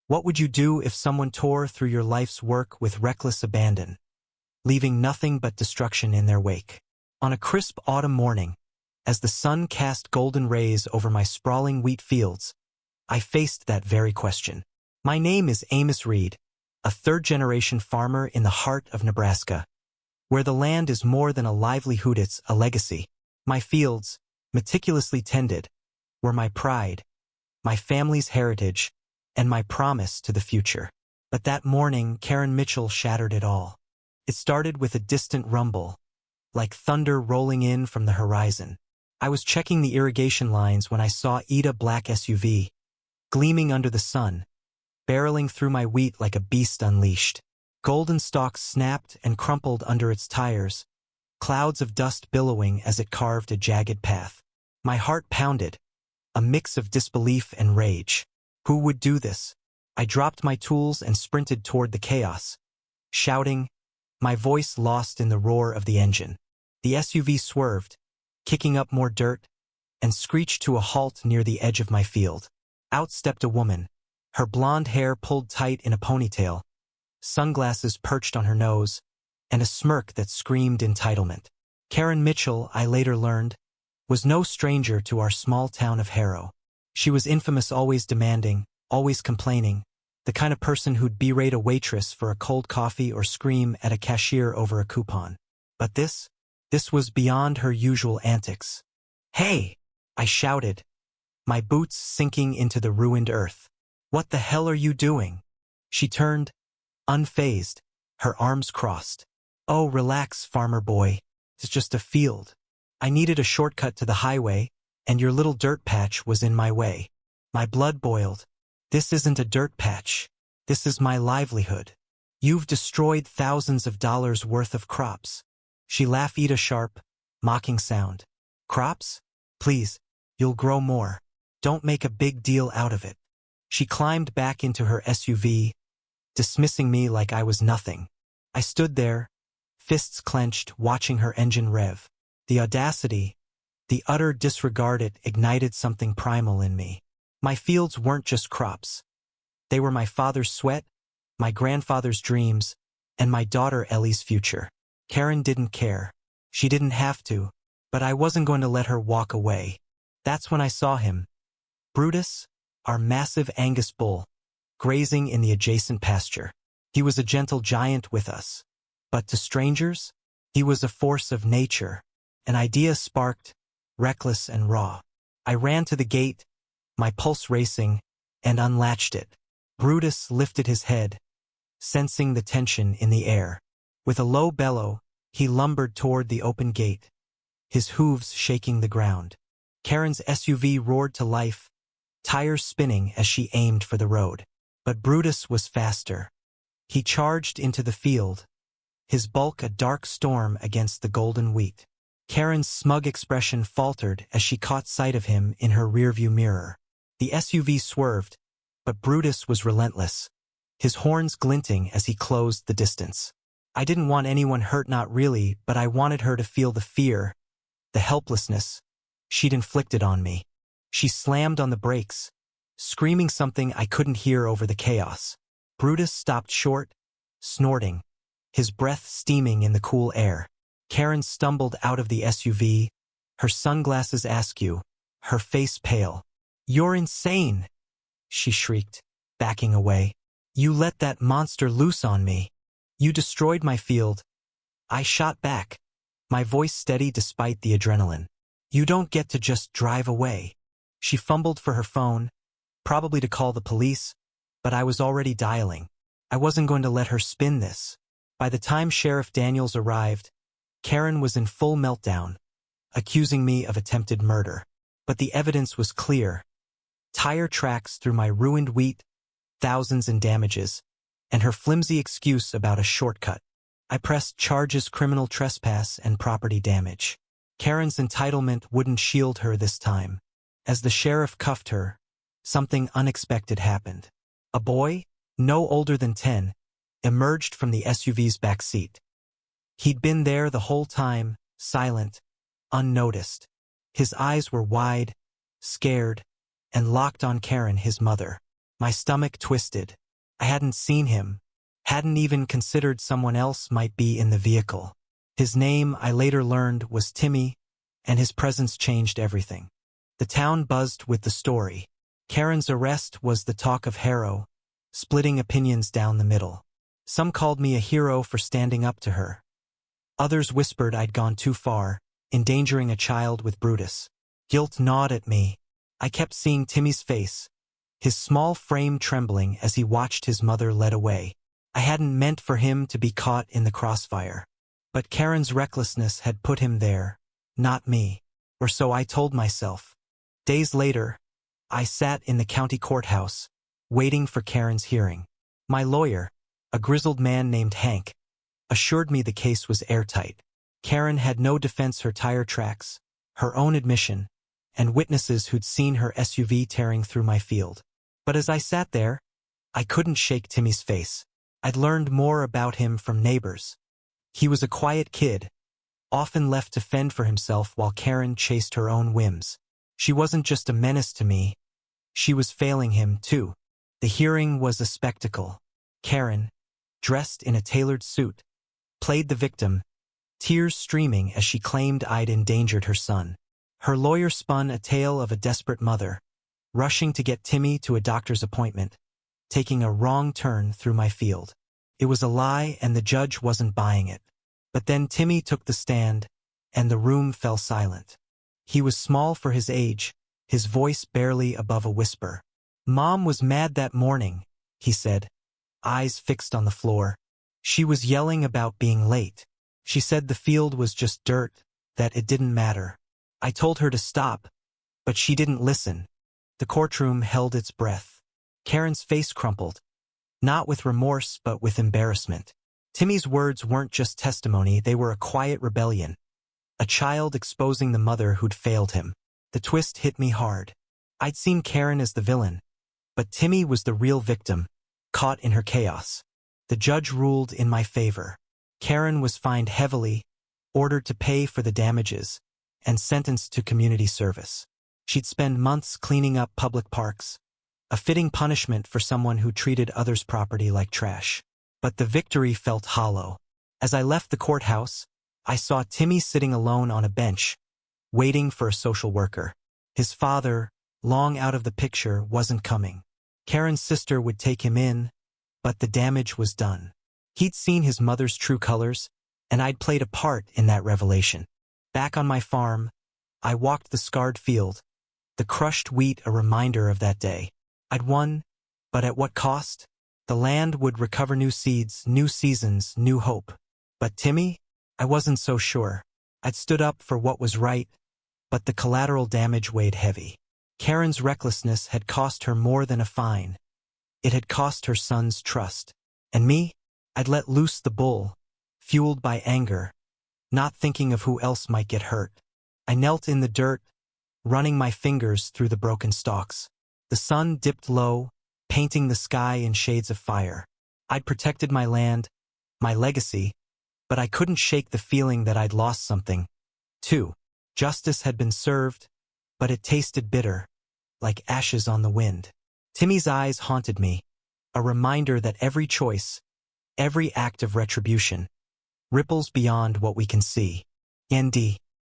What would you do if someone tore through your life's work with reckless abandon, leaving nothing but destruction in their wake? On a crisp autumn morning, as the sun cast golden rays over my sprawling wheat fields, I faced that very question. My name is Amos Reed, a third-generation farmer in the heart of Nebraska, where the land is more than a livelihood, it's a legacy. My fields, meticulously tended, were my pride, my family's heritage, and my promise to the future. But that morning, Karen Mitchell shattered it all. It started with a distant rumble, like thunder rolling in from the horizon. I was checking the irrigation lines when I saw Ida black SUV, gleaming under the sun, barreling through my wheat like a beast unleashed. Golden stalks snapped and crumpled under its tires, clouds of dust billowing as it carved a jagged path. My heart pounded, a mix of disbelief and rage. Who would do this? I dropped my tools and sprinted toward the chaos, shouting, my voice lost in the roar of the engine. The SUV swerved, kicking up more dirt, and screeched to a halt near the edge of my field. Out stepped a woman, her blonde hair pulled tight in a ponytail, sunglasses perched on her nose, and a smirk that screamed entitlement. Karen Mitchell, I later learned, was no stranger to our small town of Harrow. She was infamous, always demanding, always complaining, the kind of person who'd berate a waitress for a cold coffee or scream at a cashier over a coupon. But this was beyond her usual antics. "Hey!" I shouted, my boots sinking into the ruined earth. "What the hell are you doing?" She turned, unfazed, her arms crossed. "Oh, relax, farmer boy. It's just a field. I needed a shortcut to the highway, and your little dirt patch was in my way." My blood boiled. "This isn't a dirt patch. This is my livelihood. You've destroyed thousands of dollars worth of crops." She laughed, a sharp, mocking sound. "Crops? Please, you'll grow more. Don't make a big deal out of it." She climbed back into her SUV, dismissing me like I was nothing. I stood there, fists clenched, watching her engine rev. The audacity, the utter disregard, it ignited something primal in me. My fields weren't just crops. They were my father's sweat, my grandfather's dreams, and my daughter Ellie's future. Karen didn't care. She didn't have to, but I wasn't going to let her walk away. That's when I saw him. Brutus, our massive Angus bull, grazing in the adjacent pasture. He was a gentle giant with us, but to strangers, he was a force of nature. An idea sparked, reckless and raw. I ran to the gate, my pulse racing, and unlatched it. Brutus lifted his head, sensing the tension in the air. With a low bellow, he lumbered toward the open gate, his hooves shaking the ground. Karen's SUV roared to life, tires spinning as she aimed for the road. But Brutus was faster. He charged into the field, his bulk a dark storm against the golden wheat. Karen's smug expression faltered as she caught sight of him in her rearview mirror. The SUV swerved, but Brutus was relentless, his horns glinting as he closed the distance. I didn't want anyone hurt, not really, but I wanted her to feel the fear, the helplessness she'd inflicted on me. She slammed on the brakes, screaming something I couldn't hear over the chaos. Brutus stopped short, snorting, his breath steaming in the cool air. Karen stumbled out of the SUV, her sunglasses askew, her face pale. "You're insane!" she shrieked, backing away. "You let that monster loose on me. You destroyed my field." I shot back, my voice steady despite the adrenaline. "You don't get to just drive away." She fumbled for her phone, probably to call the police, but I was already dialing. I wasn't going to let her spin this. By the time Sheriff Daniels arrived, Karen was in full meltdown, accusing me of attempted murder. But the evidence was clear. Tire tracks through my ruined wheat, thousands in damages, and her flimsy excuse about a shortcut. I pressed charges: criminal trespass and property damage. Karen's entitlement wouldn't shield her this time. As the sheriff cuffed her, something unexpected happened. A boy, no older than 10, emerged from the SUV's back seat. He'd been there the whole time, silent, unnoticed. His eyes were wide, scared, and locked on Karen, his mother. My stomach twisted. I hadn't seen him, hadn't even considered someone else might be in the vehicle. His name, I later learned, was Timmy, and his presence changed everything. The town buzzed with the story. Karen's arrest was the talk of Harrow, splitting opinions down the middle. Some called me a hero for standing up to her. Others whispered I'd gone too far, endangering a child with Brutus. Guilt gnawed at me. I kept seeing Timmy's face, his small frame trembling as he watched his mother led away. I hadn't meant for him to be caught in the crossfire. But Karen's recklessness had put him there, not me. Or so I told myself. Days later, I sat in the county courthouse, waiting for Karen's hearing. My lawyer, a grizzled man named Hank, assured me the case was airtight. Karen had no defense, her tire tracks, her own admission, and witnesses who'd seen her SUV tearing through my field. But as I sat there, I couldn't shake Timmy's face. I'd learned more about him from neighbors. He was a quiet kid, often left to fend for himself while Karen chased her own whims. She wasn't just a menace to me, she was failing him too. The hearing was a spectacle. Karen, dressed in a tailored suit, played the victim, tears streaming as she claimed I'd endangered her son. Her lawyer spun a tale of a desperate mother, rushing to get Timmy to a doctor's appointment, taking a wrong turn through my field. It was a lie and the judge wasn't buying it. But then Timmy took the stand, and the room fell silent. He was small for his age, his voice barely above a whisper. Mom was mad that morning, he said, eyes fixed on the floor. She was yelling about being late. She said the field was just dirt, that it didn't matter. I told her to stop, but she didn't listen. The courtroom held its breath. Karen's face crumpled, not with remorse but with embarrassment. Timmy's words weren't just testimony, they were a quiet rebellion. A child exposing the mother who'd failed him. The twist hit me hard. I'd seen Karen as the villain, but Timmy was the real victim, caught in her chaos. The judge ruled in my favor. Karen was fined heavily, ordered to pay for the damages, and sentenced to community service. She'd spend months cleaning up public parks, a fitting punishment for someone who treated others' property like trash. But the victory felt hollow. As I left the courthouse, I saw Timmy sitting alone on a bench, waiting for a social worker. His father, long out of the picture, wasn't coming. Karen's sister would take him in, but the damage was done. He'd seen his mother's true colors, and I'd played a part in that revelation. Back on my farm, I walked the scarred field, the crushed wheat a reminder of that day. I'd won, but at what cost? The land would recover new seeds, new seasons, new hope. But Timmy? I wasn't so sure. I'd stood up for what was right, but the collateral damage weighed heavy. Karen's recklessness had cost her more than a fine. It had cost her son's trust. And me? I'd let loose the bull, fueled by anger, not thinking of who else might get hurt. I knelt in the dirt, running my fingers through the broken stalks. The sun dipped low, painting the sky in shades of fire. I'd protected my land, my legacy, but I couldn't shake the feeling that I'd lost something, too. Justice had been served, but it tasted bitter, like ashes on the wind. Timmy's eyes haunted me, a reminder that every choice, every act of retribution, ripples beyond what we can see. ND.